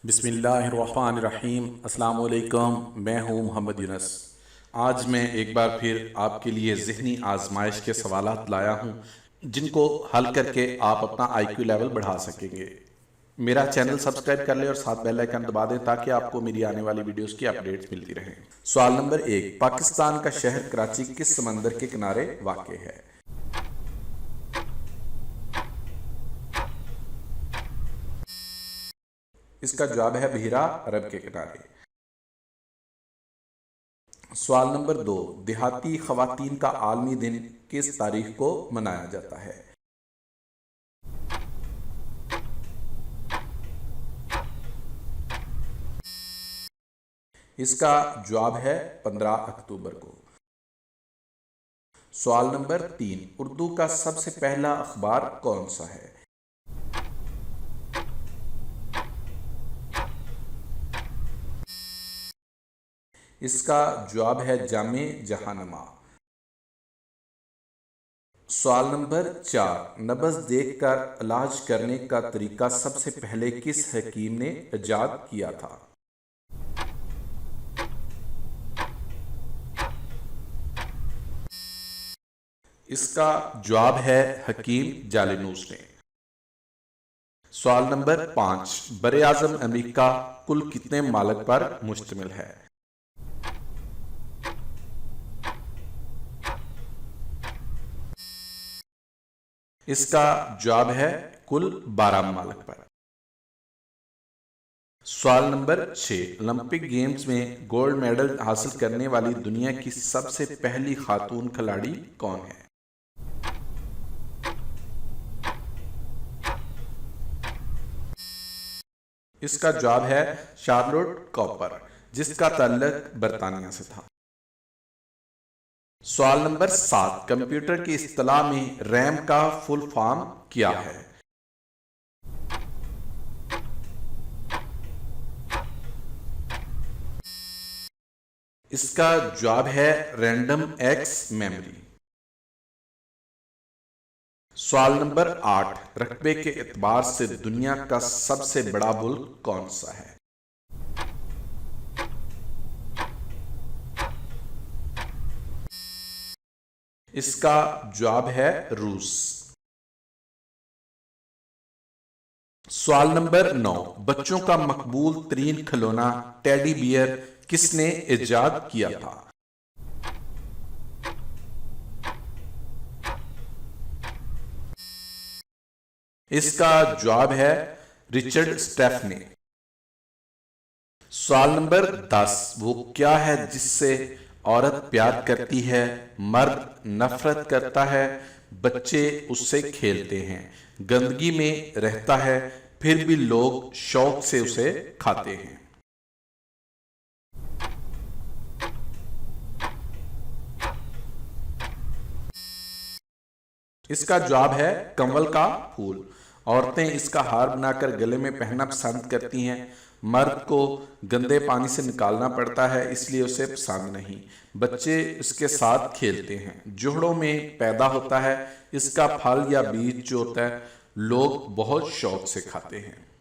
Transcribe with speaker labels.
Speaker 1: बिस्मिल्लाहिर्रहमानिर्रहीम। अस्सलाम वालेकुम। मैं हूँ मोहम्मद यूनस। आज मैं एक बार फिर आपके लिए ज़हनी आजमाइश के सवालात लाया हूँ जिनको हल करके आप अपना IQ लेवल बढ़ा सकेंगे। मेरा चैनल सब्सक्राइब कर लें और साथ बेल आइकन दबा दें ताकि आपको मेरी आने वाली वीडियोस की अपडेट्स मिलती रहें। सवाल नंबर 1, पाकिस्तान का शहर कराची किस समंदर के किनारे वाक़ है? इसका जवाब है बहीरा अरब के किनारे। सवाल नंबर 2, देहाती खवातीन का आलमी दिन किस तारीख को मनाया जाता है? इसका जवाब है 15 अक्टूबर को। सवाल नंबर 3, उर्दू का सबसे पहला अखबार कौन सा है? इसका जवाब है जामे जहानमा। सवाल नंबर 4, नब्ज़ देखकर इलाज करने का तरीका सबसे पहले किस हकीम ने इजाद किया था? इसका जवाब है हकीम जालिनूस ने। सवाल नंबर 5, बरे आज़म अमेरिका कुल कितने मालिक पर मुश्तमिल है? इसका जवाब है कुल 12 मालिक पर। सवाल नंबर 6, ओलंपिक गेम्स में गोल्ड मेडल हासिल करने वाली दुनिया की सबसे पहली खातून खिलाड़ी कौन है? इसका जवाब है शार्लोट कॉपर, जिसका ताल्लुक बरतानिया से था। सवाल नंबर 7, कंप्यूटर की इस्तिलाह में रैम का फुल फॉर्म क्या है? इसका जवाब है रैंडम एक्स मेमोरी। सवाल नंबर 8, रकबे के एतबार से दुनिया का सबसे बड़ा मुल्क कौन सा है? इसका जवाब है रूस। सवाल नंबर 9, बच्चों का मकबूल तरीन खिलौना टेडी बियर किसने इजाद किया था? इसका जवाब है रिचर्ड स्टेफनी। सवाल नंबर 10, वो क्या है जिससे औरत प्यार करती है, मर्द नफरत करता है, बच्चे उससे खेलते हैं, गंदगी में रहता है, फिर भी लोग शौक से उसे खाते हैं? इसका जवाब है कमल का फूल। औरतें इसका हार बनाकर गले में पहनना पसंद करती हैं। मर्द को गंदे पानी से निकालना पड़ता है, इसलिए उसे पसंद नहीं। बच्चे इसके साथ खेलते हैं, जोड़ों में पैदा होता है। इसका फल या बीज जो होता है लोग बहुत शौक से खाते हैं।